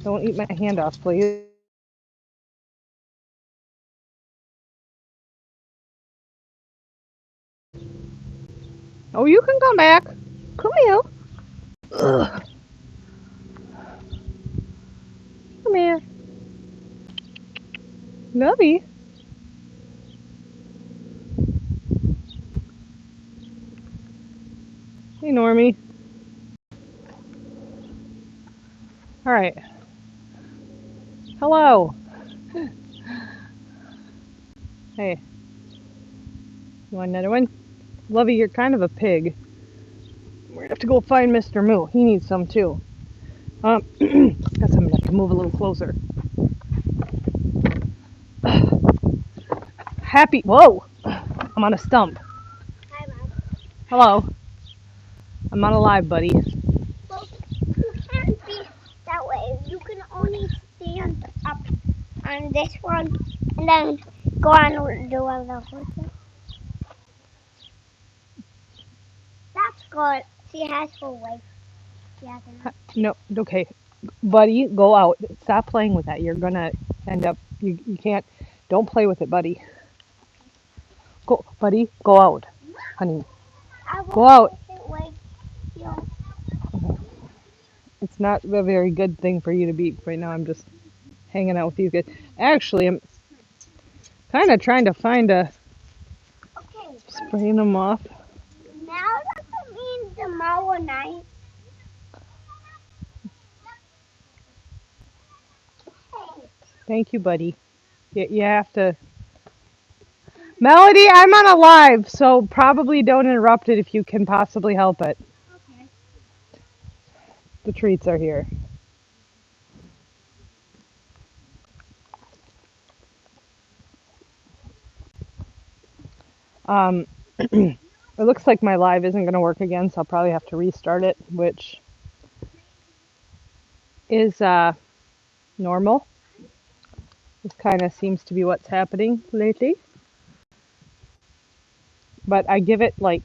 Don't eat my hand off, please. Oh, you can come back. Come here. Ugh. Come here. Lovey. Hey, Normie. All right. Hello. Hey. You want another one? Lovey, you're kind of a pig. We're gonna have to go find Mr. Moo. He needs some too. Guess I'm gonna have to move a little closer. Happy. Whoa! I'm on a stump. Hi, Mom. Hello. I'm on a live, buddy. Well, you can't be that way. You can only stand up on this one and then go on the one that was it. That's good. She has full weight. She has enough. No, okay. Buddy, go out. Stop playing with that. You're gonna end up. You can't. Don't play with it, buddy. Go, buddy. Go out, honey. I Go out. won't like you. It's not a very good thing for you to be right now. I'm just hanging out with these guys. Actually, I'm kind of trying to find a Okay. spraying them off. Now doesn't mean tomorrow night. Hey. Thank you, buddy. You have to. Melody, I'm on a live, so probably don't interrupt it if you can possibly help it. Okay. The treats are here. It looks like my live isn't going to work again, so I'll probably have to restart it, which is normal. This kind of seems to be what's happening lately. But I give it like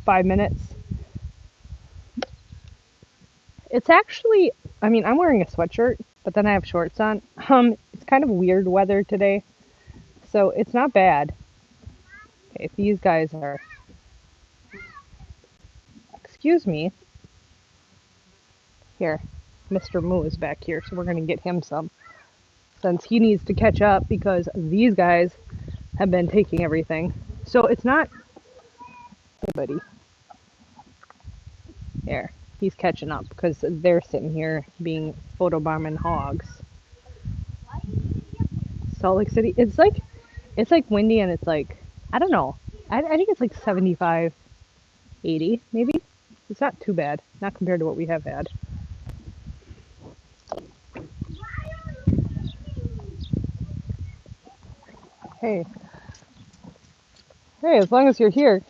5 minutes. It's actually, I mean, I'm wearing a sweatshirt, but then I have shorts on. It's kind of weird weather today, so it's not bad. Okay, these guys are, excuse me. Here, Mr. Moo is back here, so we're going to get him some. Since he needs to catch up because these guys have been taking everything. So it's not, hey buddy, there, he's catching up because they're sitting here being photobombing hogs. Salt Lake City, it's like windy and it's like, I don't know, I think it's like 75, 80 maybe. It's not too bad, not compared to what we have had. Hey. Hey, as long as you're here,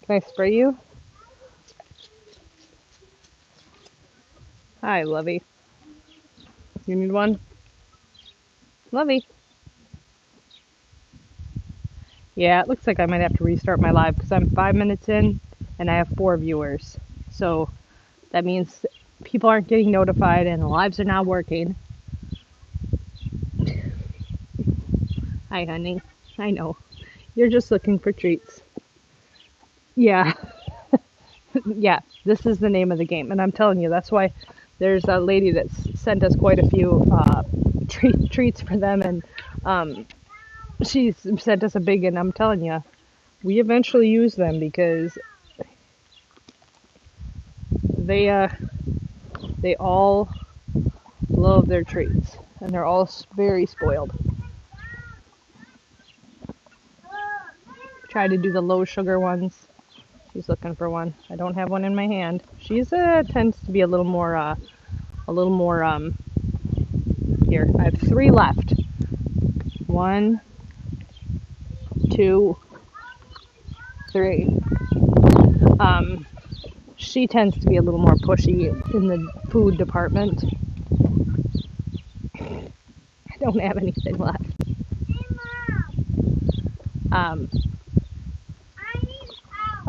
can I spray you? Hi, Lovey. You need one? Lovey. Yeah, it looks like I might have to restart my live because I'm 5 minutes in and I have 4 viewers. So that means people aren't getting notified and the lives are not working. Hi, honey. I know. You're just looking for treats. Yeah. Yeah, this is the name of the game. And I'm telling you, that's why there's a lady that's sent us quite a few treats for them. And she's sent us a big, and I'm telling you, we eventually use them because they all love their treats, and they're all very spoiled. Try to do the low sugar ones. She's looking for one. I don't have one in my hand. She's tends to be a little more here. I have 3 left. 1, 2, 3. She tends to be a little more pushy in the food department. I don't have anything left.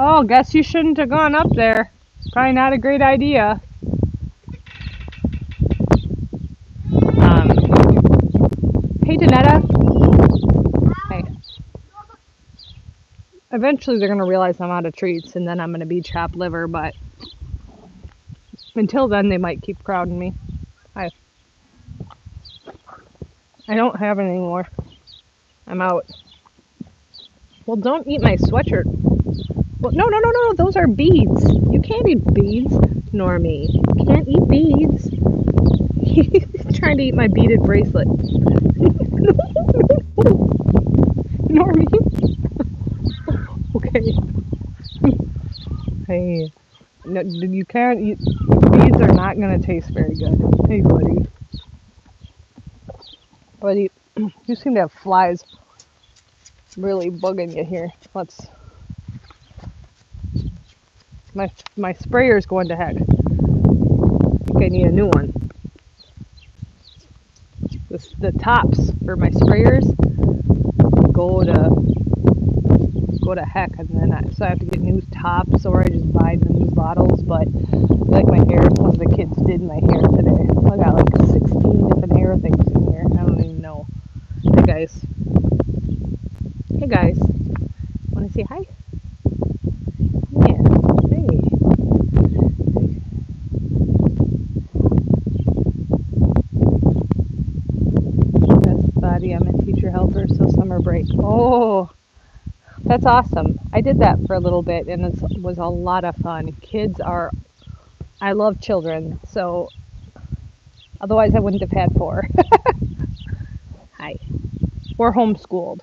Oh, guess you shouldn't have gone up there. Probably not a great idea. Danetta. Hey. Eventually they're going to realize I'm out of treats and then I'm going to be chopped liver, but until then they might keep crowding me. Hi. I don't have any more. I'm out. Well, don't eat my sweatshirt. Well, no. Those are beads. You can't eat beads, Normie. You can't eat beads. He's trying to eat my beaded bracelet. Normie. Okay. Hey. No, you can't eat. Beads are not going to taste very good. Hey, buddy. Buddy, you seem to have flies really bugging you here. My sprayer's going to heck. I think I need a new one. The tops for my sprayers go to heck, and then so I have to get new tops, or I just buy the new bottles. But like my hair, one of the kids did my hair today. I got like 16 different hair things in here. I don't even know. Hey guys. Hey guys. Want to say hi? Yeah. Hey. Best buddy, I'm a teacher helper, so summer break. Oh, that's awesome. I did that for a little bit and it was a lot of fun. I love children, so otherwise I wouldn't have had 4. Hi. Or homeschooled.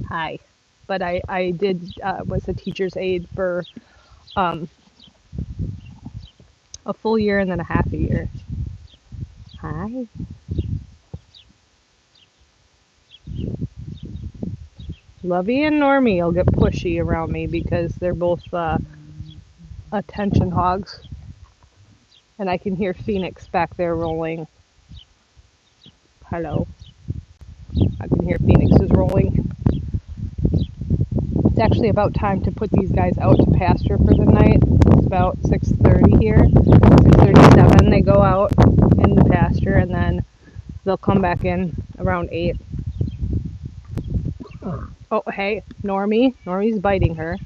Hi. But I did, was a teacher's aide for um, a full year and then a half a year. Hi. Lovey and Normie will get pushy around me because they're both attention hogs. And I can hear Phoenix back there rolling. Hello. I can hear Phoenix is rolling. It's actually about time to put these guys out to pasture for the night. It's about 6:30 here. 6:37 they go out in the pasture and then they'll come back in around 8. Oh, hey, Normie. Normie's biting her.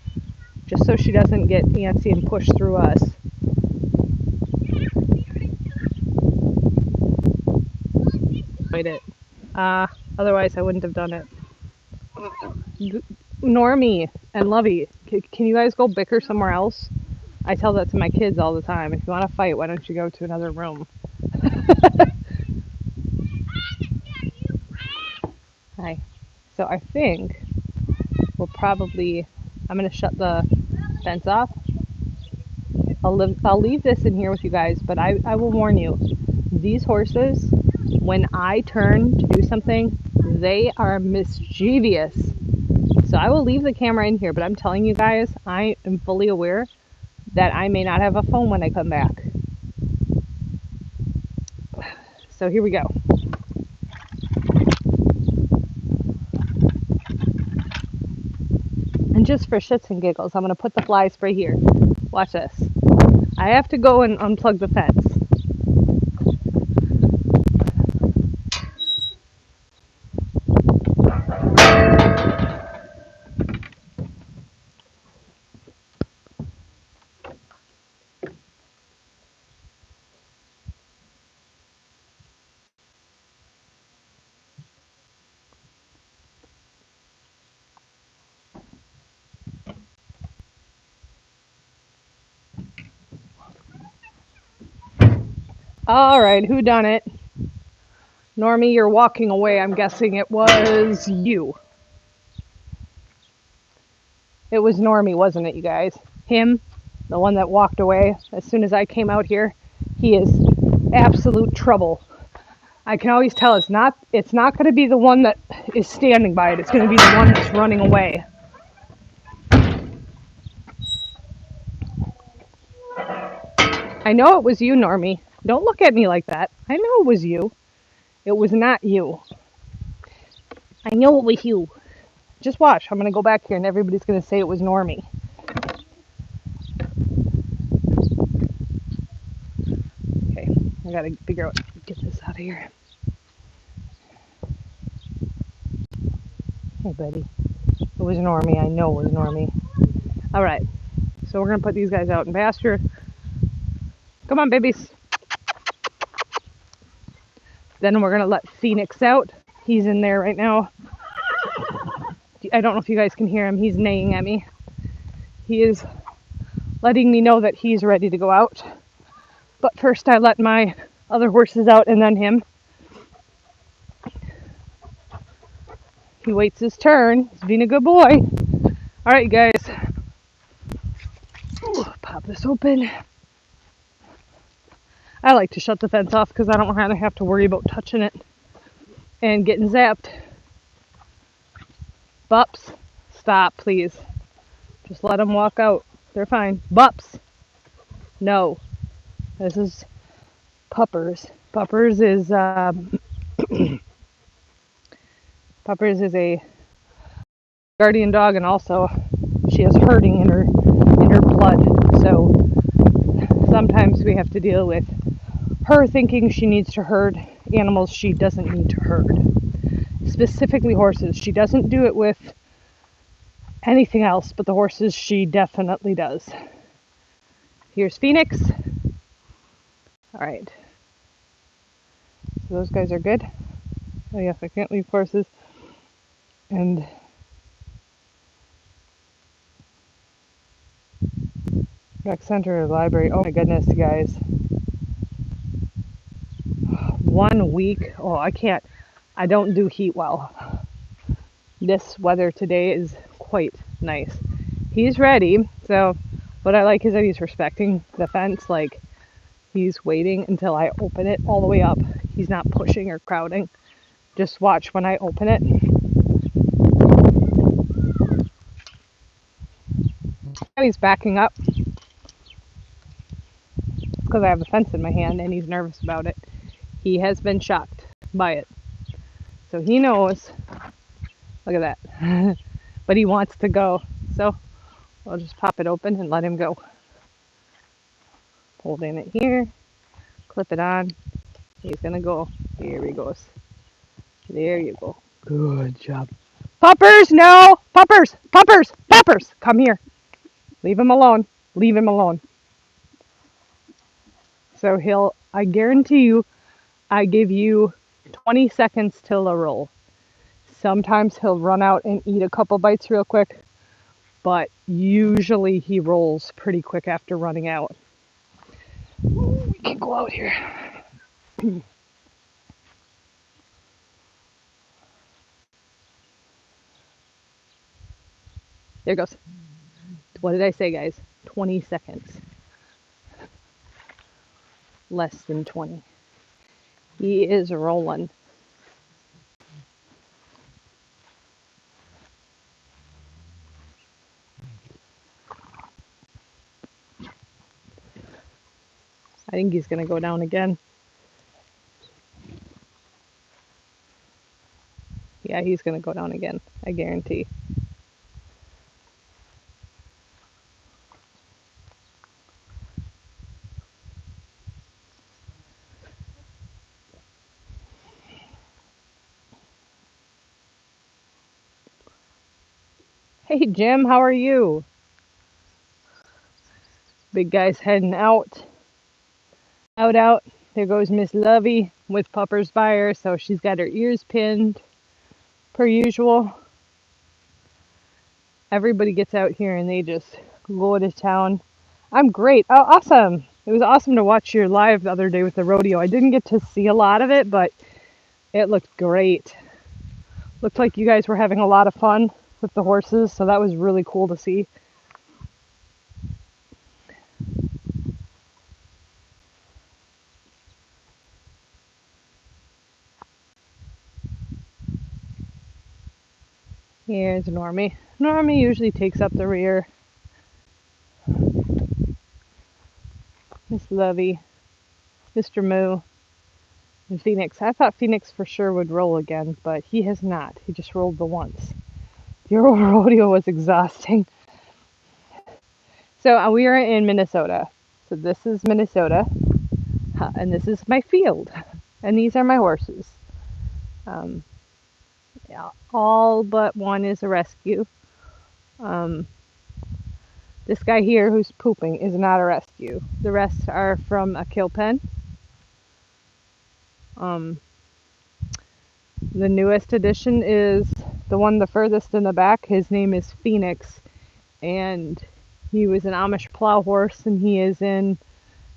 Just so she doesn't get antsy and push through us. Bite it. Otherwise I wouldn't have done it. Normie and Lovey, can you guys go bicker somewhere else? I tell that to my kids all the time. If you want to fight, why don't you go to another room? Hi. So I think I'm going to shut the fence off. I'll leave this in here with you guys, but I will warn you. These horses, when I turn to do something, they are mischievous. So I will leave the camera in here, but I'm telling you guys, I am fully aware that I may not have a phone when I come back. So here we go. And just for shits and giggles, I'm going to put the fly spray here. Watch this. I have to go and unplug the fence. All right, who done it? Normie, you're walking away. I'm guessing it was you. It was Normie, wasn't it, you guys? Him, the one that walked away as soon as I came out here. He is absolute trouble. I can always tell it's not going to be the one that is standing by it. It's going to be the one that's running away. I know it was you, Normie. Don't look at me like that. I know it was you. It was not you. I know it was you. Just watch. I'm going to go back here and everybody's going to say it was Normie. Okay, I got to figure out, get this out of here. Hey, buddy. It was Normie. I know it was Normie. All right. So we're going to put these guys out in pasture. Come on, babies. Then we're going to let Phoenix out. He's in there right now. I don't know if you guys can hear him. He's neighing at me. He is letting me know that he's ready to go out. But first I let my other horses out and then him. He waits his turn. He's being a good boy. All right, guys. Ooh, pop this open. I like to shut the fence off because I don't want to have to worry about touching it and getting zapped. Bups, stop, please. Just let them walk out. They're fine. Bups, no. This is Puppers. Puppers is Puppers is a guardian dog, and also she has herding in her blood. So sometimes we have to deal with her thinking she needs to herd animals she doesn't need to herd. Specifically horses. She doesn't do it with anything else, but the horses she definitely does. Here's Phoenix. All right. So those guys are good. Oh yes, I can't leave horses. And rec center, library. Oh my goodness, guys. 1 week. Oh, I can't. I don't do heat well. This weather today is quite nice. He's ready. So what I like is that he's respecting the fence. Like, he's waiting until I open it all the way up. He's not pushing or crowding. Just watch when I open it. Now he's backing up. It's because I have the fence in my hand and he's nervous about it. He has been shocked by it. So he knows. Look at that. But he wants to go. So I'll just pop it open and let him go. Holding it here. Clip it on. He's going to go. Here he goes. There you go. Good job. Puppers, no! Puppers! Puppers! Puppers! Come here. Leave him alone. Leave him alone. So I guarantee you, I give you 20 seconds till a roll. Sometimes he'll run out and eat a couple bites real quick, but usually he rolls pretty quick after running out. We can go out here. There goes. What did I say, guys? 20 seconds. Less than 20. He is rolling. I think he's going to go down again. Yeah, he's going to go down again. I guarantee. Hey, Jim, how are you? Big guy's heading out. Out. There goes Miss Lovey with puppers by her, so she's got her ears pinned, per usual. Everybody gets out here and they just go to town. I'm great. Oh, awesome. It was awesome to watch your live the other day with the rodeo. I didn't get to see a lot of it, but it looked great. Looked like you guys were having a lot of fun with the horses, so that was really cool to see. Here's Normie. Normie usually takes up the rear. Miss Lovey, Mr. Moo, and Phoenix. I thought Phoenix for sure would roll again, but he has not. He just rolled the once. Your rodeo was exhausting. So we are in Minnesota. So this is Minnesota, and this is my field, and these are my horses. Yeah, all but one is a rescue. Um, this guy here who's pooping is not a rescue. The rest are from a kill pen. Um, the newest addition is the one the furthest in the back. His name is Phoenix, and he was an Amish plow horse, and he is in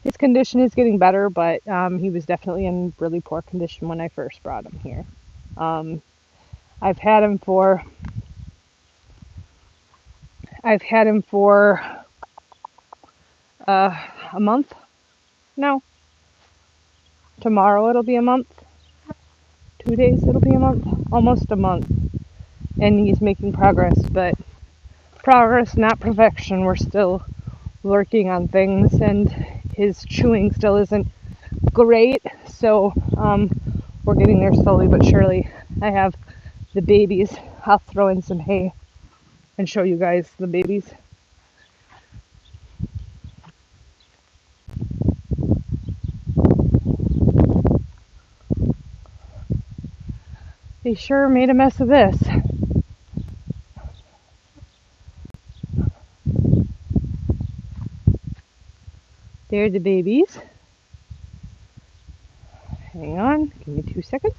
his condition is getting better, but he was definitely in really poor condition when I first brought him here. Um, I've had him for I've had him for a month now. Tomorrow it'll be a month. 2 days it'll be a month. Almost a month. And he's making progress, but progress, not perfection. We're still working on things, and his chewing still isn't great. So we're getting there slowly but surely. I have the babies. I'll throw in some hay and show you guys the babies. They sure made a mess of this. They're the babies. Hang on, give me 2 seconds.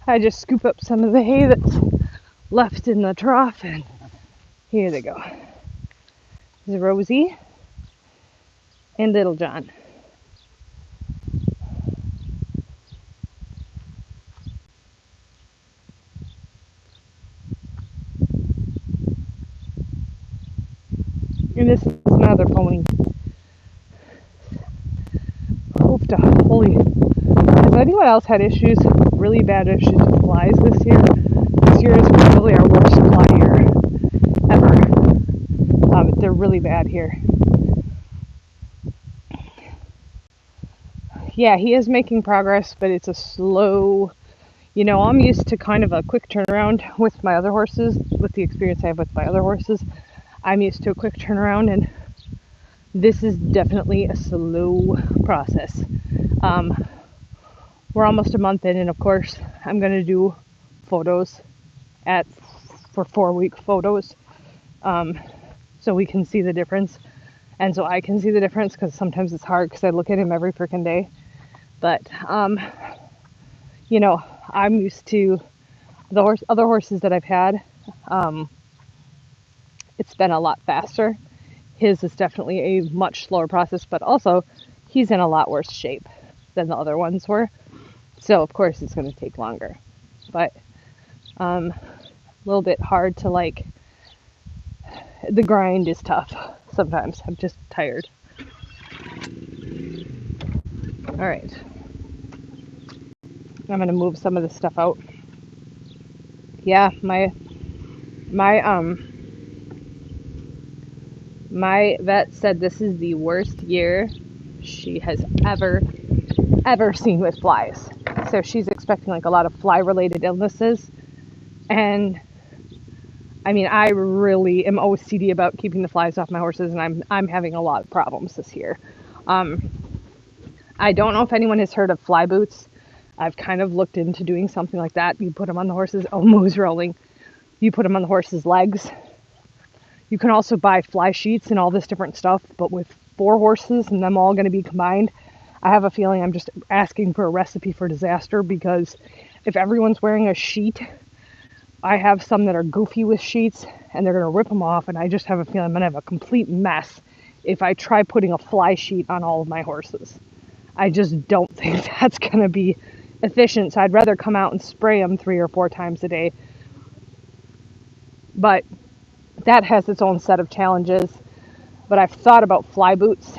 I just scoop up some of the hay that's left in the trough, and here they go. This is Rosie and Little John. And this is another pony. Oof, holy. Has anyone else had issues, really bad issues with flies this year? This year is probably our worst fly year ever. They're really bad here. Yeah, he is making progress, but it's a slow, I'm used to kind of a quick turnaround with my other horses, with the experience I have with my other horses. I'm used to a quick turnaround, and this is definitely a slow process. We're almost a month in, and of course, I'm going to do photos for 4-week photos, so we can see the difference, and so I can see the difference, because sometimes it's hard because I look at him every freaking day. But I'm used to the other horses that I've had. It's been a lot faster. His is definitely a much slower process, but also he's in a lot worse shape than the other ones were. So of course it's going to take longer. But a little bit hard to the grind is tough sometimes. I'm just tired. All right. I'm going to move some of this stuff out. Yeah, my vet said this is the worst year she has ever seen with flies. So she's expecting a lot of fly related illnesses. And I mean, I really am OCD about keeping the flies off my horses, and I'm having a lot of problems this year. I don't know if anyone has heard of fly boots. I've kind of looked into doing something like that. You put them on the horses. Oh, Moo's rolling. You put them on the horses' legs. You can also buy fly sheets and all this different stuff, but with 4 horses and them all going to be combined, I have a feeling I'm just asking for a recipe for disaster, because if everyone's wearing a sheet, I have some that are goofy with sheets and they're going to rip them off, and I just have a feeling I'm going to have a complete mess if I try putting a fly sheet on all of my horses. I just don't think that's going to be efficient, so I'd rather come out and spray them 3 or 4 times a day. But that has its own set of challenges. But I've thought about fly boots,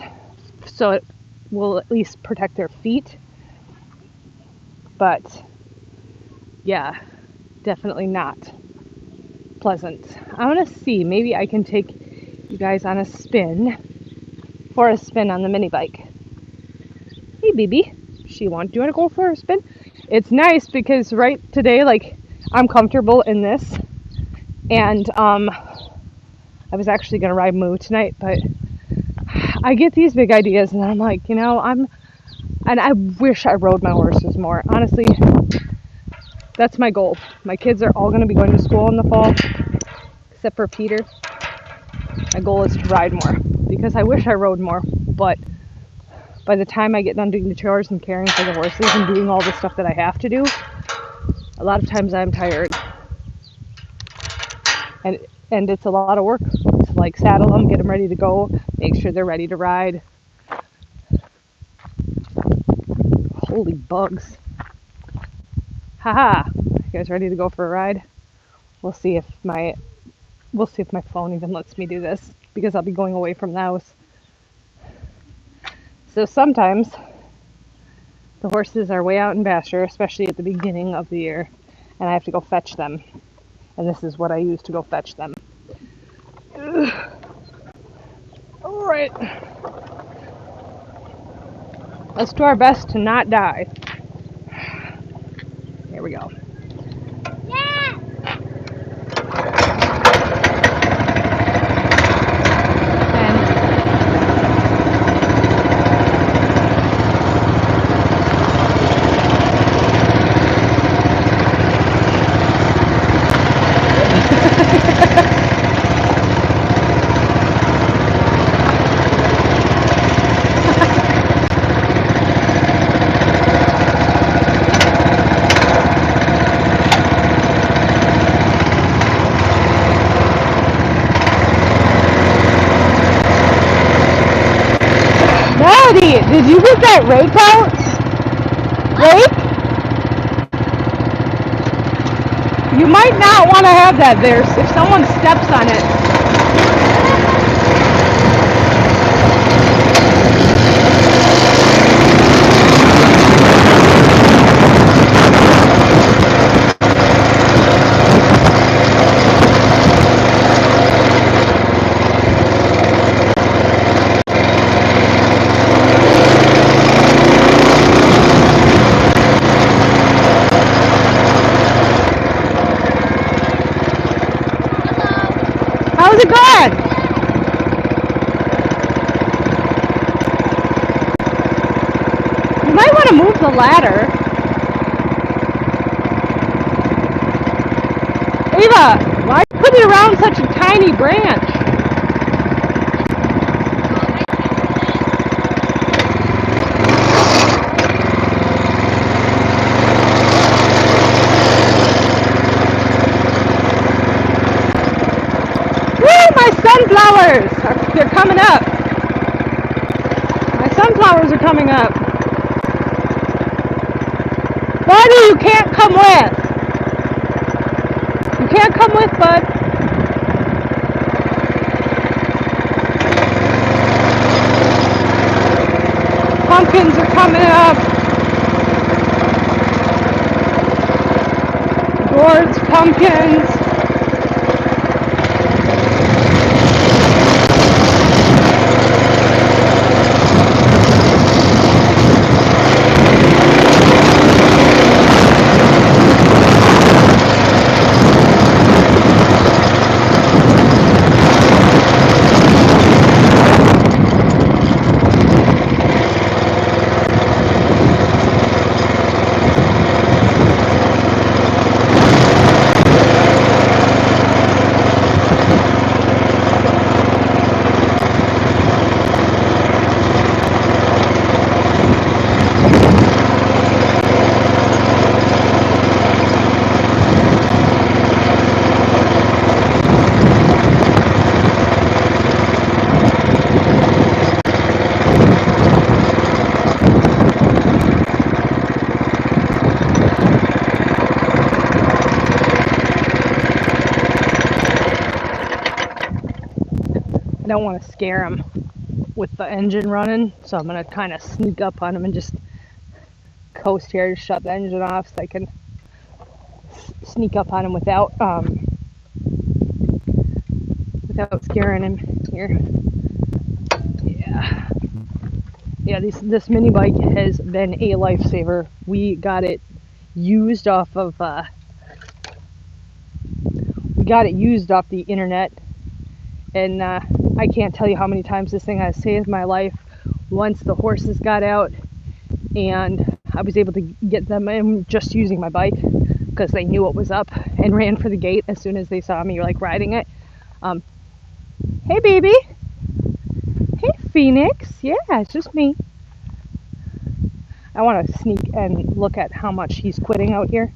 so it will at least protect their feet. But yeah, definitely not pleasant. I want to see, maybe I can take you guys on a spin on the mini bike. Hey, baby, do you want to go for a spin? It's nice because right today, I'm comfortable in this, and I was actually gonna ride Moo tonight, but I get these big ideas, and I'm like, And I wish I rode my horses more. Honestly, that's my goal. My kids are all going to be going to school in the fall, except for Peter. My goal is to ride more because I wish I rode more, but by the time I get done doing the chores and caring for the horses and doing all the stuff that I have to do, a lot of times I'm tired. And it's a lot of work to like saddle them, get them ready to go, make sure they're ready to ride. Holy bugs. Haha. You guys ready to go for a ride? We'll see if my phone even lets me do this because I'll be going away from the house. So sometimes the horses are way out in pasture, especially at the beginning of the year, and I have to go fetch them. And this is what I use to go fetch them. All right. Let's do our best to not die. Here we go. Yeah. Melody, did you get that rake out? Rake? You might not want to have that there if someone steps on it. How's it going? You might want to move the ladder. Ava, why put it around such a tiny branch? Woo, my sunflowers! They're coming up. My sunflowers are coming up. Buddy, you can't come with. You can't come with, bud. Pumpkins are coming up. Gourds, pumpkins. I don't want to scare them with the engine running, so I'm going to kind of sneak up on them and just coast here to shut the engine off so I can sneak up on them without scaring him here. Yeah, this mini bike has been a lifesaver. We got it used off of the internet, and I can't tell you how many times this thing has saved my life. Once the horses got out and I was able to get them in just using my bike because they knew what was up and ran for the gate as soon as they saw me like riding it. Um, hey baby, hey Phoenix, yeah, it's just me. I want to sneak and look at how much he's quitting out here.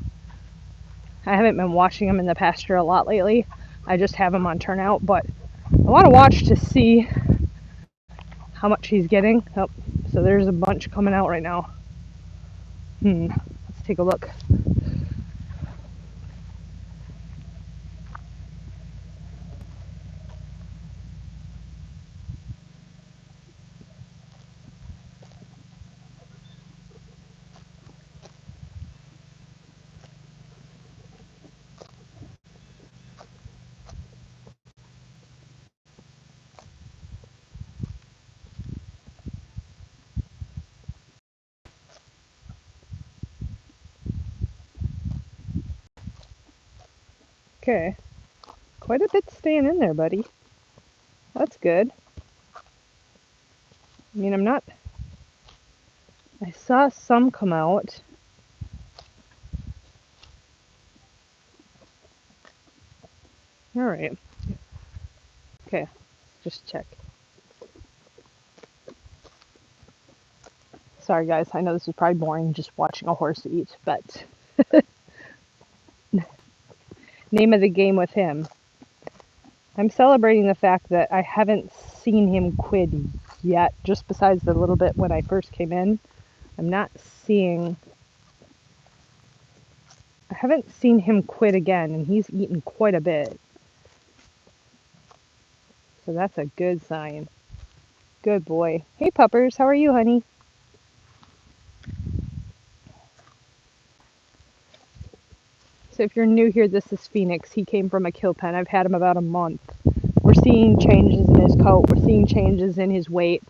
I haven't been watching him in the pasture a lot lately. I just have him on turnout, but I want to watch to see how much he's getting. Oh, so there's a bunch coming out right now. Let's take a look. Okay, quite a bit staying in there, buddy. That's good. I mean, I saw some come out. All right. Okay, just check. Sorry, guys. I know this is probably boring just watching a horse eat, but name of the game with him. I'm celebrating the fact that I haven't seen him quit yet, just besides the little bit when I first came in. I'm not seeing. I haven't seen him quit again, and he's eaten quite a bit. So that's a good sign. Good boy. Hey, puppers. How are you, honey? So if you're new here, this is Phoenix. He came from a kill pen. I've had him about a month. We're seeing changes in his coat. We're seeing changes in his weight.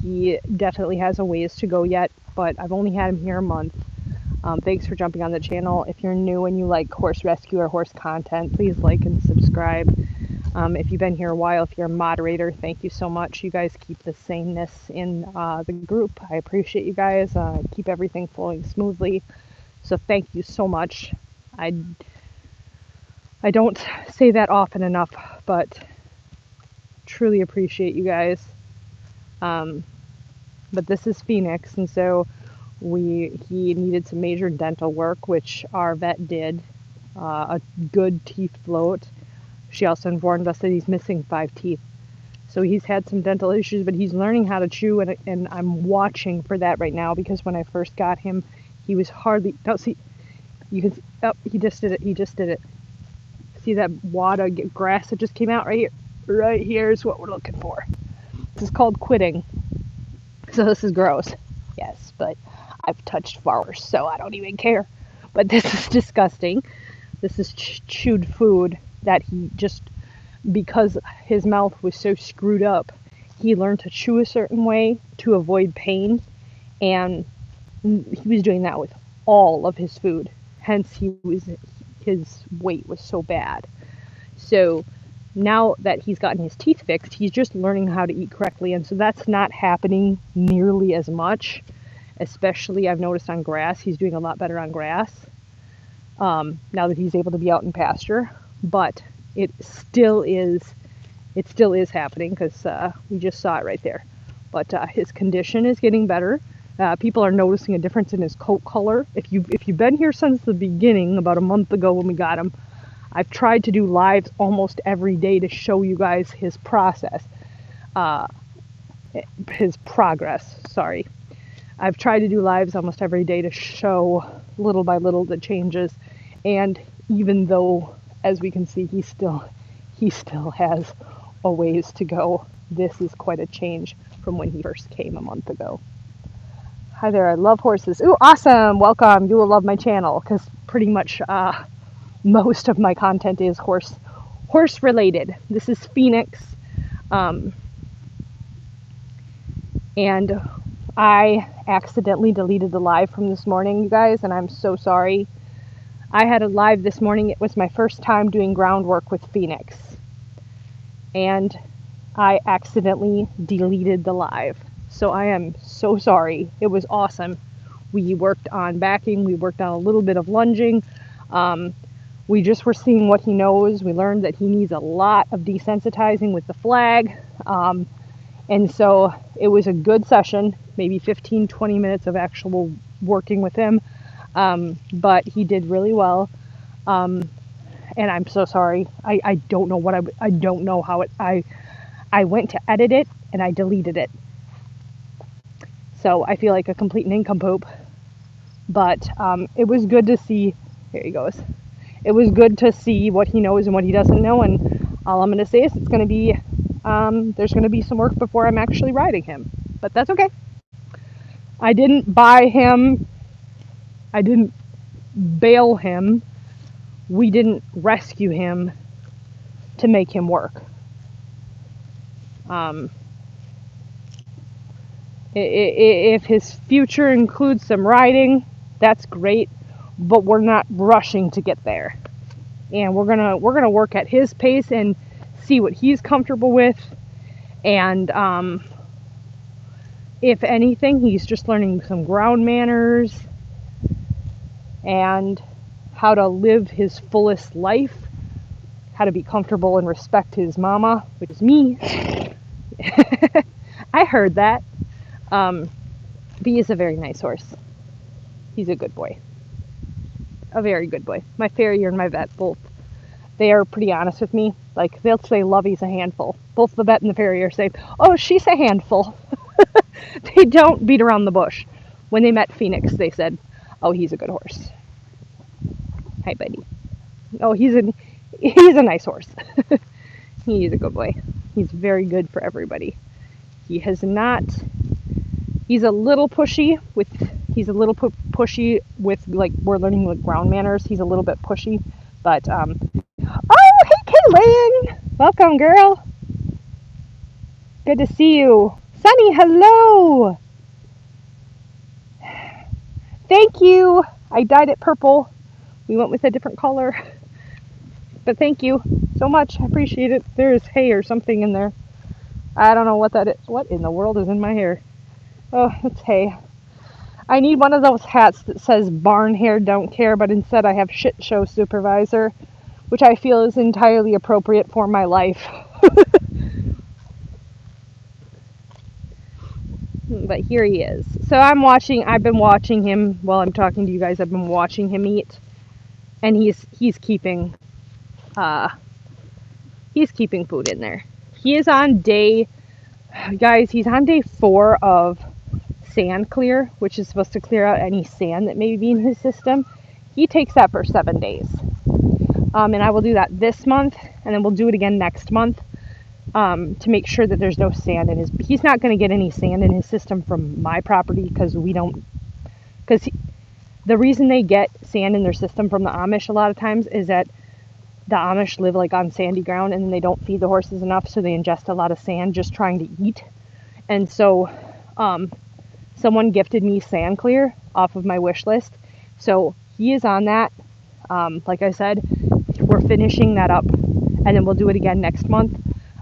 He definitely has a ways to go yet, but I've only had him here a month. Thanks for jumping on the channel. If you're new and you like horse rescue or horse content, please like and subscribe. If you've been here a while, if you're a moderator, thank you so much. You guys keep the sameness in the group. I appreciate you guys. Keep everything flowing smoothly. So thank you so much. I don't say that often enough, but truly appreciate you guys. But this is Phoenix, and so he needed some major dental work, which our vet did. A good teeth float. She also informed us that he's missing 5 teeth. So he's had some dental issues, but he's learning how to chew, and I'm watching for that right now because when I first got him, he was hardly. Oh, see, you can. Oh, he just did it. He just did it. See that wad of grass that just came out right here? Right here is what we're looking for. This is called quitting. So this is gross. Yes, but I've touched far worse, so I don't even care. But this is disgusting. This is chewed food that he just, because his mouth was so screwed up, he learned to chew a certain way to avoid pain, and he was doing that with all of his food. Hence, his weight was so bad. So now that he's gotten his teeth fixed, he's just learning how to eat correctly, and so that's not happening nearly as much. Especially, I've noticed on grass, he's doing a lot better on grass now that he's able to be out in pasture. But it still is happening because we just saw it right there. But his condition is getting better. People are noticing a difference in his coat color. If you've been here since the beginning, about a month ago when we got him, I've tried to do lives almost every day to show you guys his process, his progress. Sorry. I've tried to do lives almost every day to show little by little the changes, and even though, as we can see, he still has a ways to go, this is quite a change from when he first came a month ago. Hi there, I love horses. Ooh, awesome! Welcome. You will love my channel because pretty much most of my content is horse related. This is Phoenix, and I accidentally deleted the live from this morning, you guys, and I'm so sorry. I had a live this morning. It was my first time doing groundwork with Phoenix, and I accidentally deleted the live. So I am so sorry. It was awesome. We worked on backing, we worked on a little bit of lunging. Um, we just were seeing what he knows. We learned that he needs a lot of desensitizing with the flag. And so it was a good session, maybe 15, 20 minutes of actual working with him. But he did really well. And I'm so sorry. I don't know what I don't know how I went to edit it and I deleted it. So I feel like a complete nincompoop. But it was good to see. Here he goes. It was good to see what he knows and what he doesn't know. And all I'm going to say is it's going to be there's going to be some work before I'm actually riding him. But that's okay. I didn't buy him. I didn't bail him. We didn't rescue him to make him work. If his future includes some riding, that's great, but we're not rushing to get there. And we're gonna work at his pace and see what he's comfortable with. And if anything, he's just learning some ground manners and how to live his fullest life, how to be comfortable and respect his mama, which is me. I heard that. But he is a very nice horse. He's a good boy. A very good boy. My farrier and my vet both, they are pretty honest with me. Like, they'll say Lovey's a handful. Both the vet and the farrier say, oh, she's a handful. They don't beat around the bush. When they met Phoenix, they said, oh, he's a good horse. Hi, buddy. Oh, he's a nice horse. He's a good boy. He's very good for everybody. He has not. He's a little pushy with. He's a little pushy with, like, we're learning with ground manners. He's a little bit pushy, but oh, hey, Kaylin, welcome, girl. Good to see you, Sunny. Hello. Thank you. I dyed it purple. We went with a different color, but thank you so much. I appreciate it. There is hay or something in there. I don't know what that is. What in the world is in my hair? Oh, it's hay. I need one of those hats that says barn hair don't care, but instead I have shit show supervisor, which I feel is entirely appropriate for my life. But here he is. So I've been watching him while I'm talking to you guys. I've been watching him eat, and he's keeping food in there. He is on he's on day 4 of sand clear, which is supposed to clear out any sand that may be in his system. He takes that for 7 days. And I will do that this month, and then we'll do it again next month to make sure that there's no sand in he's not going to get any sand in his system from my property because the reason they get sand in their system from the Amish a lot of times is that the Amish live like on sandy ground and they don't feed the horses enough, so they ingest a lot of sand just trying to eat. And so someone gifted me sand clear off of my wish list, so he is on that. Like I said, we're finishing that up, and then we'll do it again next month,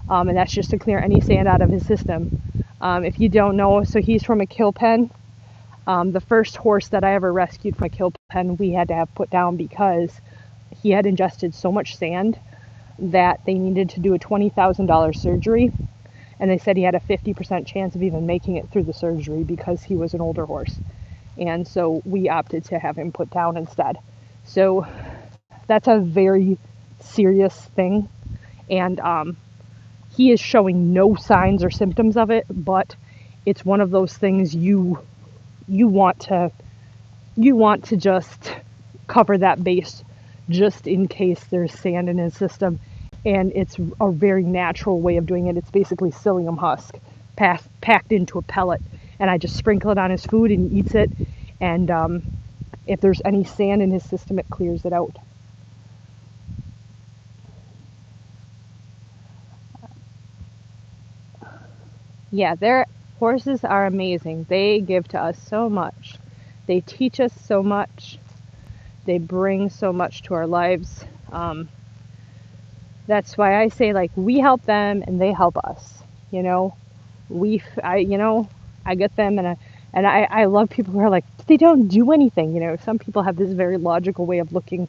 and that's just to clear any sand out of his system. If you don't know, so he's from a kill pen. The first horse that I ever rescued from a kill pen we had to have put down because he had ingested so much sand that they needed to do a $20,000 surgery, and they said he had a 50% chance of even making it through the surgery because he was an older horse. And so we opted to have him put down instead. So that's a very serious thing, and he is showing no signs or symptoms of it, but it's one of those things you want to just cover that base just in case there's sand in his system. And it's a very natural way of doing it. It's basically psyllium husk packed into a pellet, and I just sprinkle it on his food and he eats it, and if there's any sand in his system, it clears it out. Yeah, their horses are amazing. They give to us so much. They teach us so much. They bring so much to our lives. That's why I say, like, we help them and they help us. You know, I get them, and I love people who are like, they don't do anything. You know, some people have this very logical way of looking,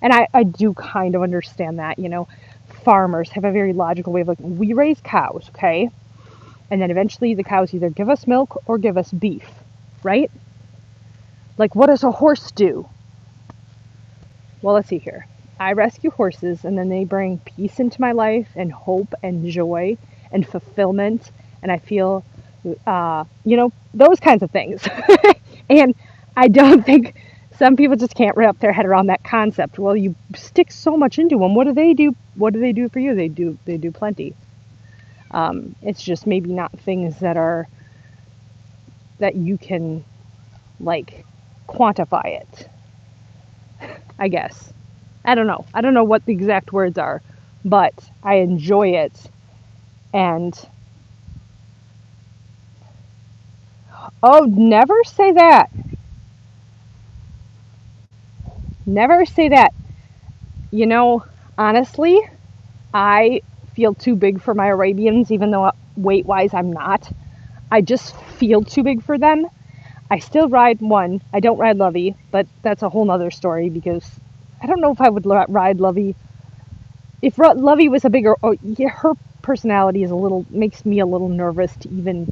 and I do kind of understand that. You know, farmers have a very logical way of looking. We raise cows, okay, and then eventually the cows either give us milk or give us beef, right? Like, what does a horse do? Well, let's see here. I rescue horses, and then they bring peace into my life, and hope, and joy, and fulfillment, and I feel, you know, those kinds of things. And I don't think some people just can't wrap their head around that concept. Well, you stick so much into them. What do they do? What do they do for you? They do plenty. It's just maybe not things that you can like quantify it, I guess. I don't know. I don't know what the exact words are, but I enjoy it. And oh, never say that. Never say that. You know, honestly, I feel too big for my Arabians, even though weight wise I'm not. I just feel too big for them. I still ride one. I don't ride Lovey, but that's a whole nother story because I don't know if I would ride Lovey. If Lovey was a bigger, oh, yeah, her personality is a little, makes me a little nervous to even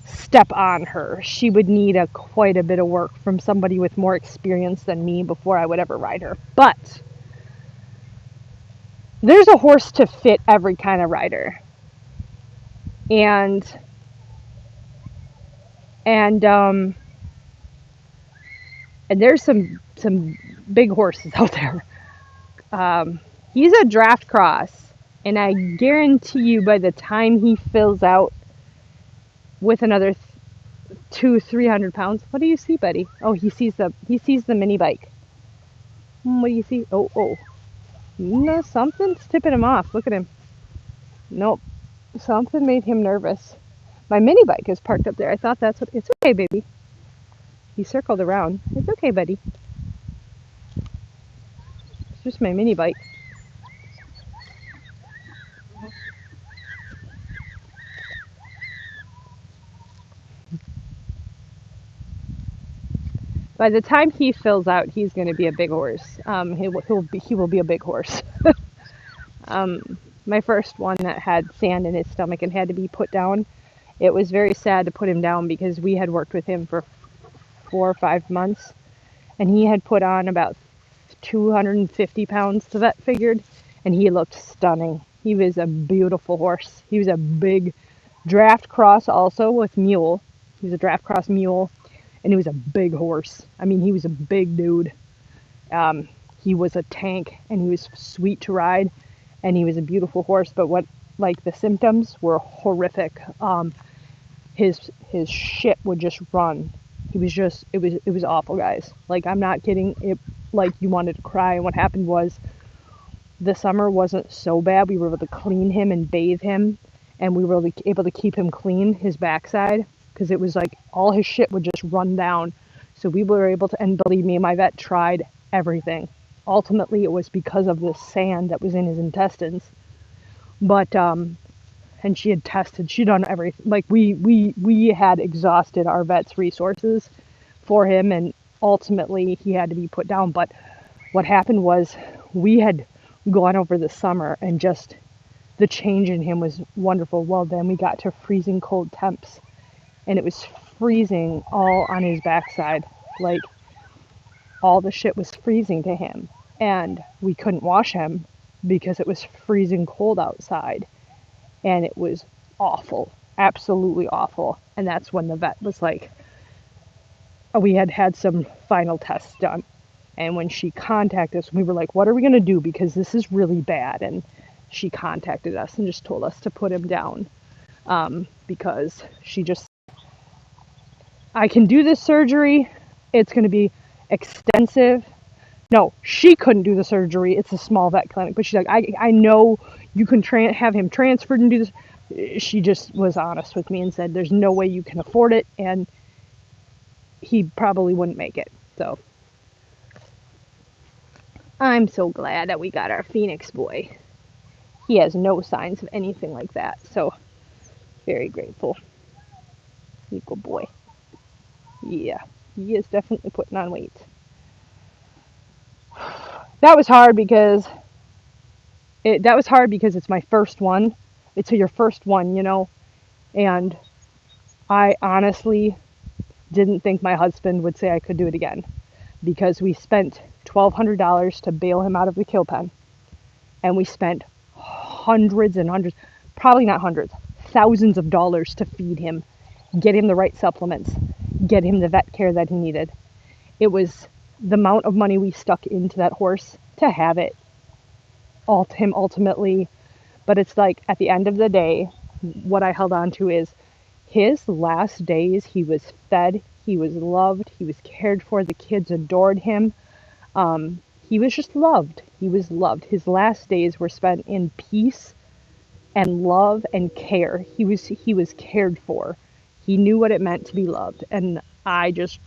step on her. She would need quite a bit of work from somebody with more experience than me before I would ever ride her. But there's a horse to fit every kind of rider. And and um and there's some big horses out there. He's a draft cross, and I guarantee you by the time he fills out with another 200-300 pounds. What do you see, buddy? Oh, he sees the mini bike. What do you see? Oh, no, something's tipping him off. Look at him. Nope, something made him nervous. My mini bike is parked up there. I thought that's what. It's okay, baby. He circled around. It's okay, buddy. It's just my mini bike. By the time he fills out, he's going to be a big horse. He will be a big horse. My first one that had sand in his stomach and had to be put down. It was very sad to put him down because we had worked with him for 4 or 5 months, and he had put on about 250 pounds, the vet figured, and he looked stunning. He was a beautiful horse. He was a big draft cross also with mule. He was a draft cross mule, and he was a big horse. I mean, he was a big dude. Um, he was a tank, and he was sweet to ride, and he was a beautiful horse. But like, the symptoms were horrific. His shit would just run. It was awful, guys. Like, I'm not kidding. It, like, you wanted to cry. And what happened was the summer wasn't so bad. We were able to clean him and bathe him, and we were able to keep him clean, his backside, because it was like all his shit would just run down. So we were able to, and believe me, my vet tried everything. Ultimately, it was because of the sand that was in his intestines. But and she had tested, she'd done everything. Like, we had exhausted our vet's resources for him, and ultimately he had to be put down. But what happened was we had gone over the summer, and just the change in him was wonderful. Well, then we got to freezing cold temps, and it was freezing all on his backside. Like, all the shit was freezing to him, and we couldn't wash him because it was freezing cold outside, and it was awful, absolutely awful. And that's when the vet was like, we had some final tests done, and when she contacted us, we were like, what are we going to do, because this is really bad. And she contacted us and just told us to put him down, because she just, I can do this surgery, it's going to be extensive. No, she couldn't do the surgery. It's a small vet clinic. But she's like, I know you can have him transferred and do this. She just was honest with me and said, there's no way you can afford it, and he probably wouldn't make it. So I'm so glad that we got our Phoenix boy. He has no signs of anything like that. So very grateful. You good boy. Yeah, he is definitely putting on weight. That was hard because it's my first one. It's your first one, and I honestly didn't think my husband would say I could do it again because we spent $1,200 to bail him out of the kill pen, and we spent hundreds and hundreds, probably not hundreds, thousands of dollars to feed him, get him the right supplements, get him the vet care that he needed. It was the amount of money we stuck into that horse to have it him ultimately. But it's like at the end of the day, what I held on to is his last days. He was fed, he was loved, he was cared for. The kids adored him. He was just loved. He was loved. His last days were spent in peace and love and care. He was cared for. He knew what it meant to be loved, and I just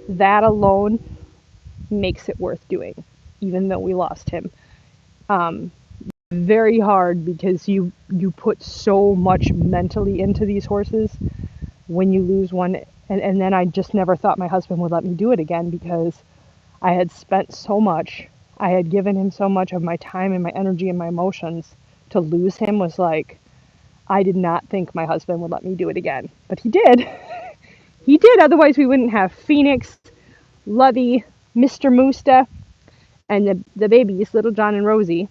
that alone makes it worth doing, even though we lost him. Very hard because you put so much mentally into these horses when you lose one, and then I just never thought my husband would let me do it again because I had spent so much. I had given him so much of my time and my energy and my emotions. To lose him was like, I did not think my husband would let me do it again, but he did. He did, otherwise we wouldn't have Phoenix, Lovey, Mr. Moosta, and the babies, Little John and Rosie,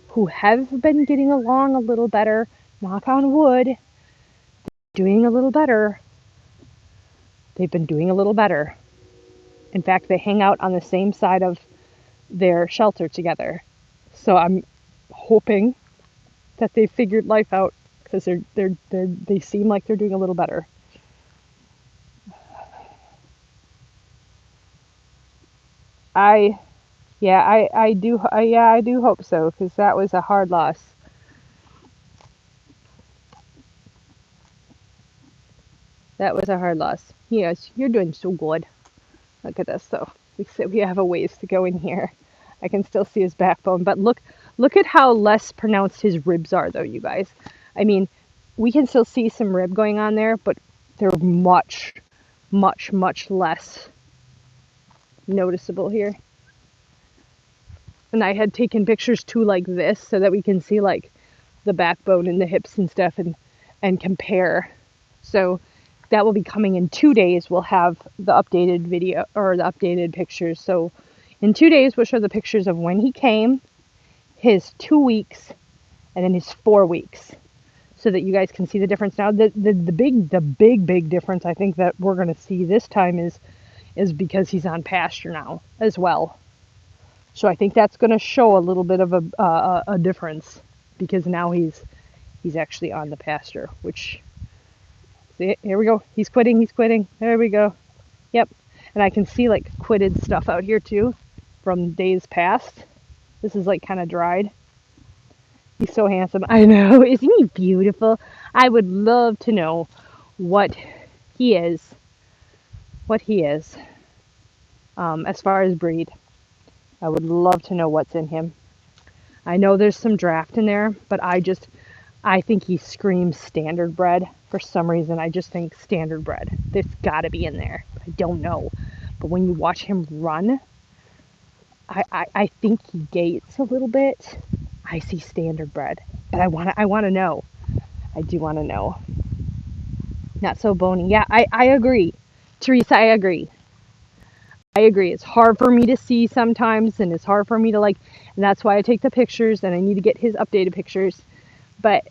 who have been getting along a little better, knock on wood, doing a little better. They've been doing a little better. In fact, they hang out on the same side of their shelter together. So I'm hoping that they figured life out because they seem like they're doing a little better. I yeah, I do hope so because that was a hard loss. That was a hard loss. Yes, you're doing so good. Look at us though. We have a ways to go in here. I can still see his backbone, but look at how less pronounced his ribs are though, you guys. I mean, we can still see some rib going on there, but they're much, much, much less noticeable here. And I had taken pictures too like this so that we can see like the backbone and the hips and stuff and compare. So that will be coming in 2 days. We'll have the updated video or the updated pictures. So in 2 days, we'll show the pictures of when he came, his 2 weeks, and then his 4 weeks, so that you guys can see the difference. Now, the big difference I think that we're going to see this time is because he's on pasture now as well. So I think that's going to show a little bit of a difference because now he's actually on the pasture, which, see, here we go. He's quitting. He's quitting. There we go. Yep. And I can see like quitted stuff out here too from days past. This is like kind of dried. He's so handsome. I know. Isn't he beautiful? I would love to know what he is. What he is. As far as breed. I would love to know what's in him. I know there's some draft in there, but I think he screams standard bred for some reason. I just think standard bred. There's got to be in there. I don't know. But when you watch him run, I think he gates a little bit. I see standard bred, but I want to know. I do want to know. Not so bony. Yeah, I agree. Teresa, I agree. I agree. It's hard for me to see sometimes, and it's hard for me to like, and that's why I take the pictures, and I need to get his updated pictures. But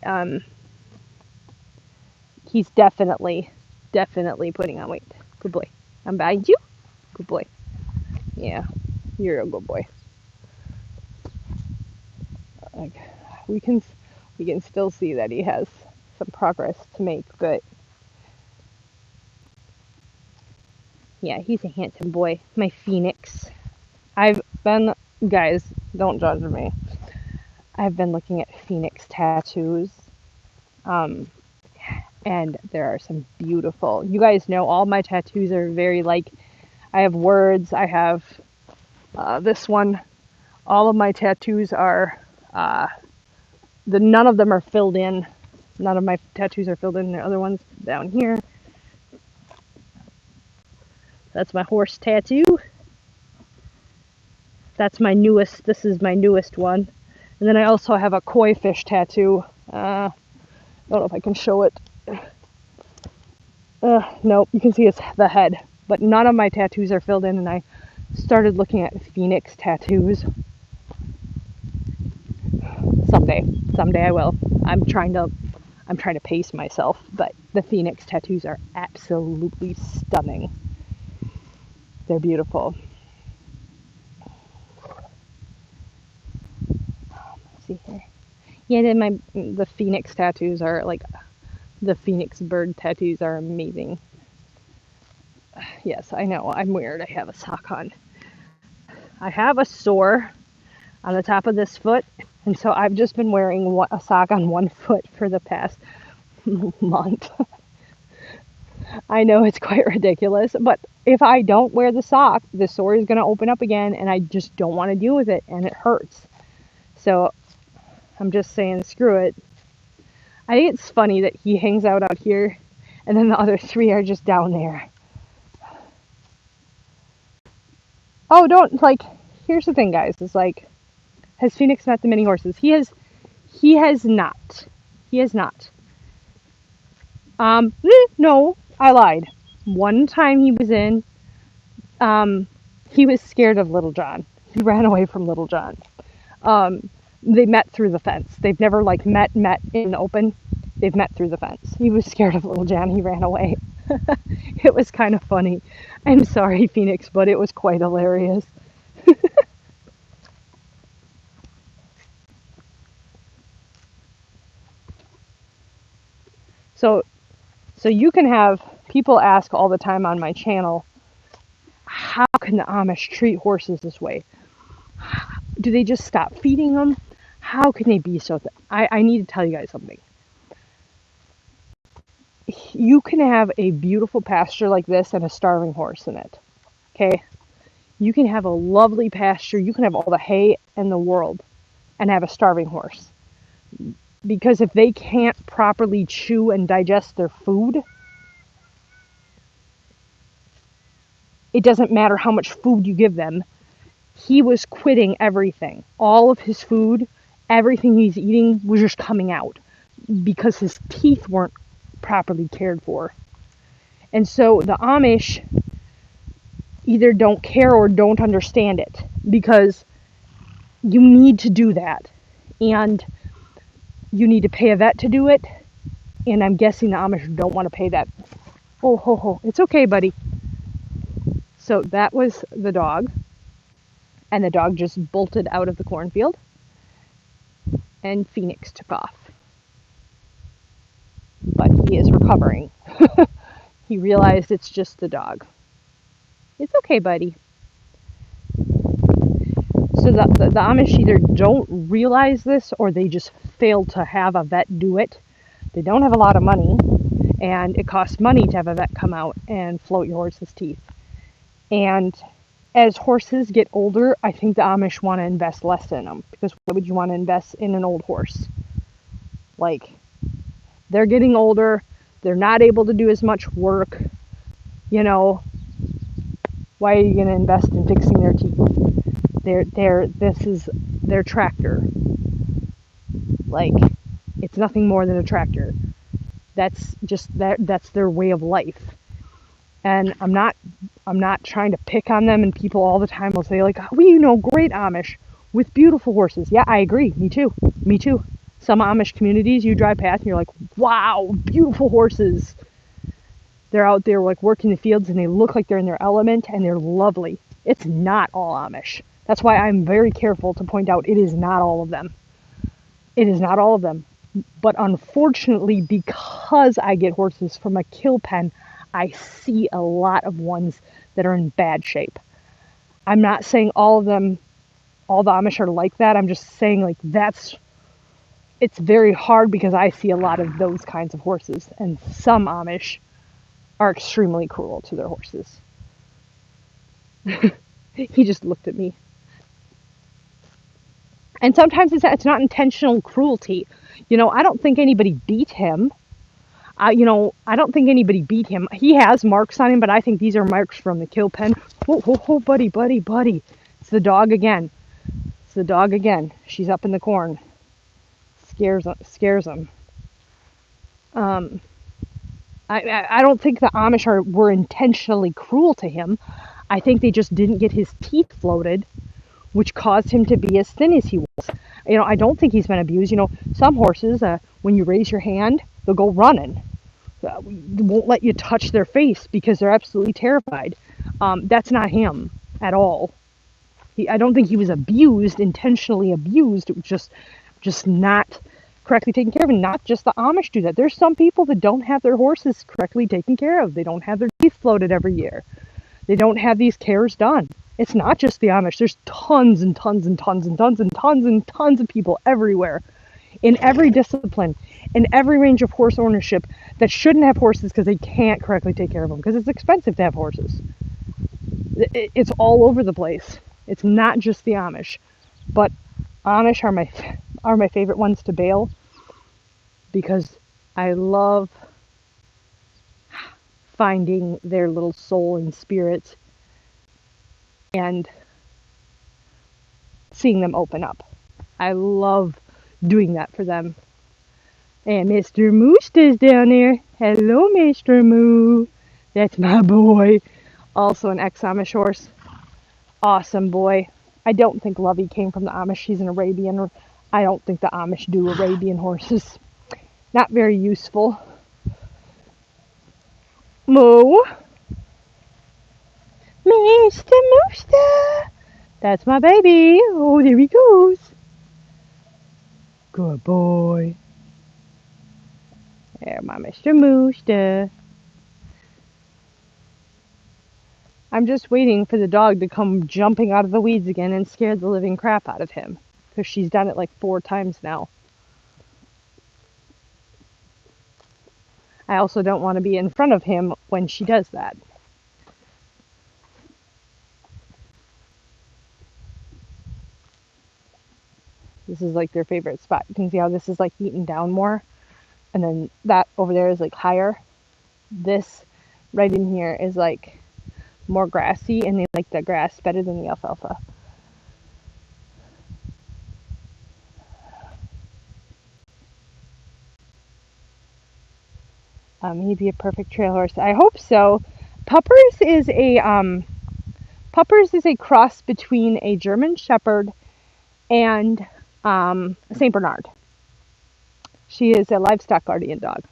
he's definitely putting on weight. Good boy. I'm behind you. Good boy. Yeah, you're a good boy. Like, we can still see that he has some progress to make, but yeah, he's a handsome boy. My Phoenix. Guys, don't judge me. I've been looking at Phoenix tattoos. And there are some beautiful, you guys know all my tattoos are very like, I have words, I have this one. All of my tattoos are, none of them are filled in. None of my tattoos are filled in. The other ones down here. That's my horse tattoo. That's my newest. This is my newest one. And then I also have a koi fish tattoo. I don't know if I can show it. Nope, you can see it's the head. But none of my tattoos are filled in, and I started looking at phoenix tattoos. Someday I will. I'm trying to pace myself, but the phoenix tattoos are absolutely stunning. They're beautiful. Let's see here. Yeah, then the phoenix tattoos are like the phoenix bird tattoos are amazing. Yes, I know. I'm weird. I have a sock on. I have a sore on the top of this foot, and so I've just been wearing a sock on one foot for the past month. I know it's quite ridiculous, but if I don't wear the sock, the sore is going to open up again, and I just don't want to deal with it, and it hurts. So I'm just saying, screw it. I think it's funny that he hangs out here, and then the other three are just down there. Oh, don't, like, here's the thing, guys, is like, has Phoenix met the mini horses? He has not. He has not. No, I lied. One time he was in, he was scared of Little John. He ran away from Little John. They met through the fence. They've never like met in the open. They've met through the fence. He was scared of Little John. He ran away. It was kind of funny. I'm sorry, Phoenix, but it was quite hilarious. So you can have people ask all the time on my channel, how can the Amish treat horses this way? Do they just stop feeding them? How can they be so I need to tell you guys something. You can have a beautiful pasture like this and a starving horse in it. Okay? You can have a lovely pasture. You can have all the hay in the world and have a starving horse. Because if they can't properly chew and digest their food, it doesn't matter how much food you give them. He was quitting everything. All of his food, everything he's eating was just coming out because his teeth weren't properly cared for. And so the Amish either don't care or don't understand it because you need to do that. And you need to pay a vet to do it. And I'm guessing the Amish don't want to pay that. Oh, ho, ho. It's okay, buddy. So that was the dog. And the dog just bolted out of the cornfield. And Phoenix took off. But he is recovering. He realized it's just the dog. It's okay, buddy. So the Amish either don't realize this or they just fail to have a vet do it. They don't have a lot of money, and it costs money to have a vet come out and float your horse's teeth. And as horses get older, I think the Amish want to invest less in them, because why would you want to invest in an old horse? Like, they're getting older, they're not able to do as much work, you know, why are you going to invest in fixing their teeth? This is their tractor. Like, it's nothing more than a tractor. That's their way of life. And I'm not trying to pick on them, and people all the time will say like, "We know great Amish with beautiful horses." Yeah, I agree. Me too. Some Amish communities you drive past and you're like, "Wow, beautiful horses." They're out there like working the fields and they look like they're in their element and they're lovely. It's not all Amish. That's why I'm very careful to point out it is not all of them. It is not all of them. But unfortunately, because I get horses from a kill pen, I see a lot of ones that are in bad shape. I'm not saying all of them, all the Amish are like that. I'm just saying like it's very hard because I see a lot of those kinds of horses. And some Amish are extremely cruel to their horses. He just looked at me. And sometimes it's not intentional cruelty. You know, I don't think anybody beat him. I don't think anybody beat him. He has marks on him, but I think these are marks from the kill pen. Whoa, whoa, whoa, buddy, buddy, buddy. It's the dog again. It's the dog again. She's up in the corn. Scares him. Um, I don't think the Amish were intentionally cruel to him. I think they just didn't get his teeth floated, which caused him to be as thin as he was. You know, I don't think he's been abused. You know, some horses, when you raise your hand, they'll go running. Won't let you touch their face because they're absolutely terrified. That's not him at all. I don't think he was abused, intentionally abused. It was just not correctly taken care of. And not just the Amish do that. There's some people that don't have their horses correctly taken care of. They don't have their teeth floated every year. They don't have these cares done. It's not just the Amish. There's tons and tons and tons and tons and tons and tons of people everywhere, in every discipline, in every range of horse ownership, that shouldn't have horses because they can't correctly take care of them, because it's expensive to have horses. It's all over the place. It's not just the Amish, but Amish are my favorite ones to bail, because I love finding their little soul and spirit and seeing them open up. I love doing that for them. And Mr. Moose is down there. Hello, Mr. Moo. That's my boy. Also an ex-Amish horse. Awesome boy. I don't think Lovey came from the Amish. She's an Arabian. I don't think the Amish do Arabian horses. Not very useful. Moo. Mr. Mooster. That's my baby. Oh, there he goes. Good boy. There, my Mr. Mooster. I'm just waiting for the dog to come jumping out of the weeds again and scare the living crap out of him, because she's done it like 4 times now. I also don't want to be in front of him when she does that. This is like their favorite spot. You can see how this is like eaten down more, and then that over there is like higher. This right in here is like more grassy, and they like the grass better than the alfalfa. He'd be a perfect trail horse. I hope so. Puppers is a cross between a German Shepherd and a Saint Bernard. She is a livestock guardian dog.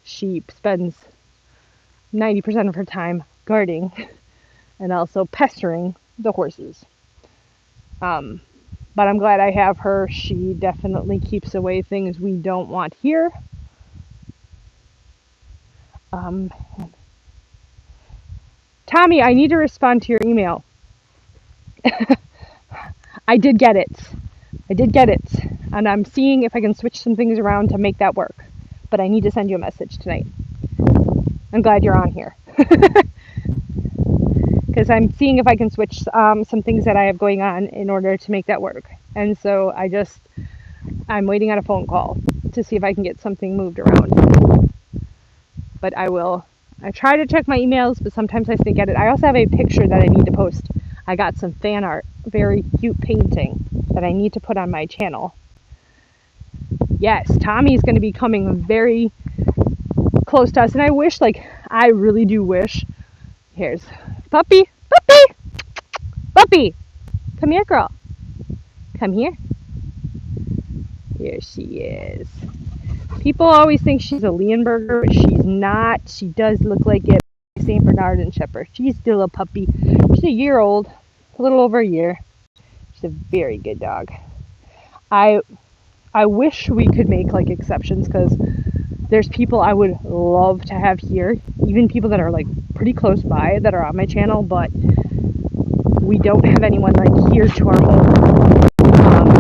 She spends 90% of her time guarding and also pestering the horses. But I'm glad I have her. She definitely keeps away things we don't want here. Tommy, I need to respond to your email. I did get it. And I'm seeing if I can switch some things around to make that work. But I need to send you a message tonight. I'm glad you're on here. Because I'm seeing if I can switch some things that I have going on in order to make that work. And so I'm waiting on a phone call to see if I can get something moved around. But I try to check my emails, but sometimes I forget it. I also have a picture that I need to post. I got some fan art, very cute painting that I need to put on my channel. Yes, Tommy's going to be coming very close to us, and I really do wish. Here's Puppy, come here, girl. Come here. Here she is. People always think she's a Leonberger, but she's not. She does look like it. St. Bernard and Shepherd. She's still a puppy. She's a year old, a little over a year. She's a very good dog. I wish we could make like exceptions, because there's people I would love to have here, even people that are like pretty close by that are on my channel, but we don't have anyone like here to our home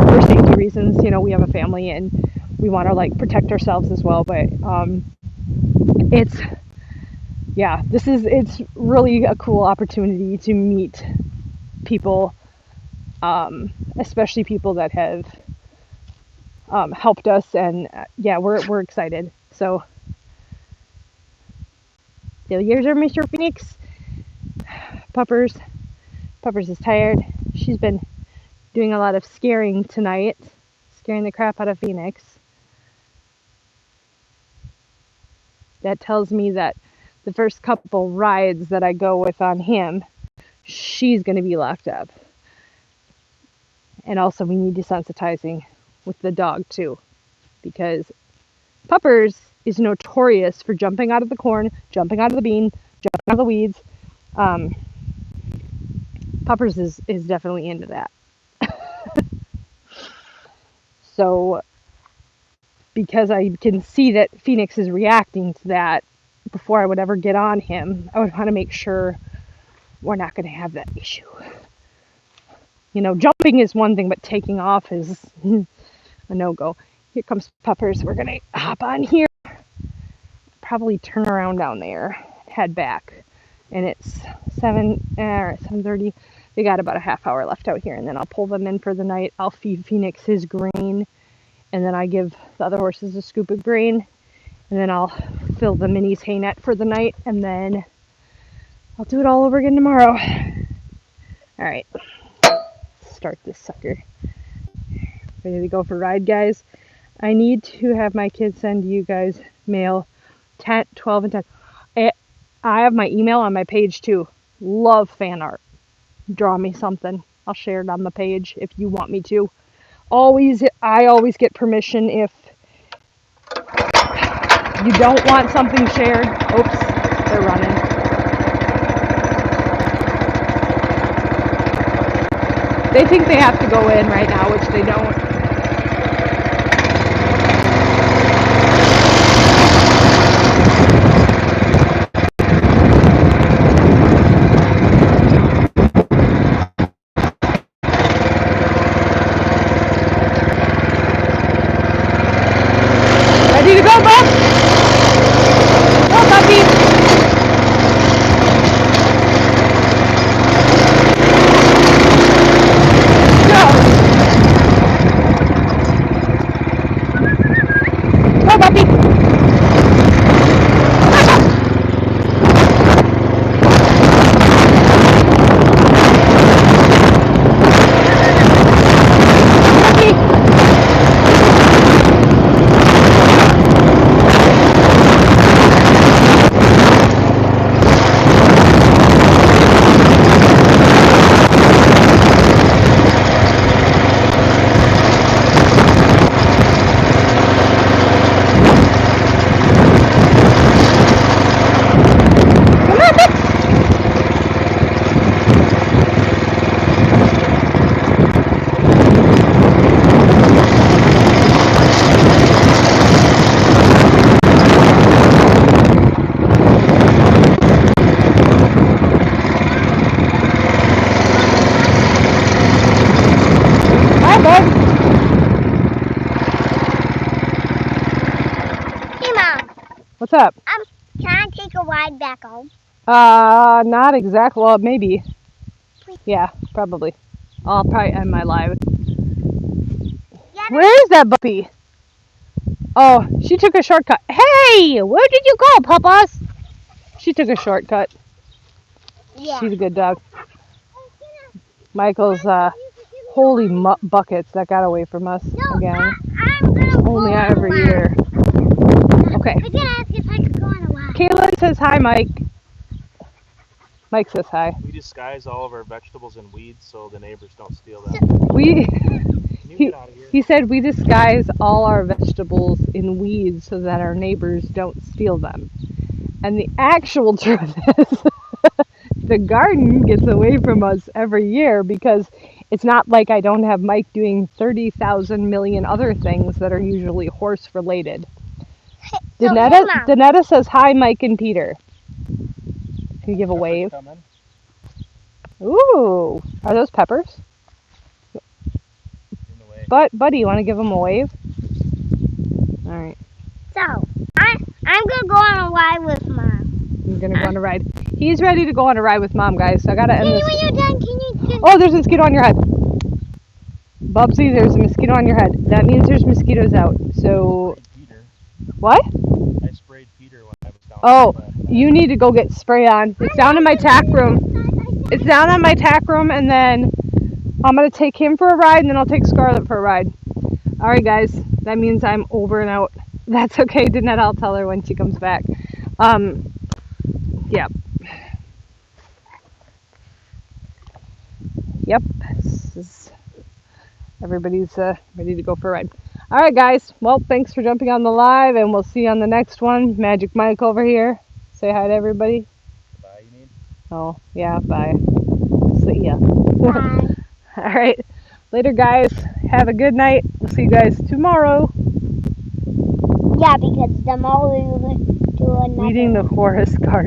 for safety reasons. You know, we have a family and we want to like protect ourselves as well, but it's really a cool opportunity to meet people, especially people that have helped us, and yeah, we're excited. So, here's our Mr. Phoenix. Puppers is tired. She's been doing a lot of scaring tonight, scaring the crap out of Phoenix. That tells me that the first couple rides that I go with on him, she's going to be locked up. And also we need desensitizing with the dog too, because Puppers is notorious for jumping out of the corn, jumping out of the bean, jumping out of the weeds. Puppers is definitely into that. So because I can see that Phoenix is reacting to that, before I would ever get on him, I would want to make sure we're not going to have that issue. You know, jumping is one thing, but taking off is a no-go. Here comes Puppers. We're going to hop on here. Probably turn around down there, head back. And it's 7:30. They got about a half hour left out here, and then I'll pull them in for the night. I'll feed Phoenix his grain, and then I give the other horses a scoop of grain, and then I'll fill the minis hay net for the night, and then I'll do it all over again tomorrow. All right, start this sucker. Ready to go for a ride, guys? I need to have my kids send you guys mail 10, 12, and 10. I have my email on my page too. Love fan art. Draw me something. I'll share it on the page if you want me to. I always get permission if you don't want something shared. Oops, they're running. They think they have to go in right now, which they don't. Ready to go, bub? Go, puppy. What's up? Can I take a ride back home? Not exactly. Well, maybe. Please. Yeah, probably. I'll probably end my live. Yeah, Where is that puppy? Oh, she took a shortcut. Hey, where did you go, Papas? She took a shortcut. yeah. She's a good dog. Michael's, holy buckets that got away from us again. I'm gonna Only every year. Okay. I did ask if I could go on a ride. Kayla says hi, Mike. Mike says hi. We disguise all of our vegetables and weeds so the neighbors don't steal them. Can you get out of here? He said we disguise all our vegetables in weeds so that our neighbors don't steal them. And the actual truth is the garden gets away from us every year because it's not like I don't have Mike doing 30,000 million other things that are usually horse related. Danetta says hi, Mike and Peter. Can you give a wave? Ooh, are those peppers? But buddy, you want to give them a wave? All right. So I'm gonna go on a ride with Mom. You're gonna go on a ride. He's ready to go on a ride with Mom, guys. So I gotta end this. When you're done, can you just... Oh, there's a mosquito on your head. Bubsy, there's a mosquito on your head. That means there's mosquitoes out. So, Peter. what? I sprayed Peter when I was down. Oh, you need to go get spray on. It's down in my tack room. It's down in my tack room, and then I'm going to take him for a ride, and then I'll take Scarlett for a ride. All right, guys. That means I'm over and out. That's okay, Danette. I'll tell her when she comes back. Yeah. Yep. Everybody's ready to go for a ride. All right, guys. Well, thanks for jumping on the live, and we'll see you on the next one. Magic Mike over here. Say hi to everybody. Bye, you mean? Oh, yeah, bye. See ya. Bye. All right. Later, guys. Have a good night. We'll see you guys tomorrow. Yeah, because tomorrow we will do another. Weeding the forest garden.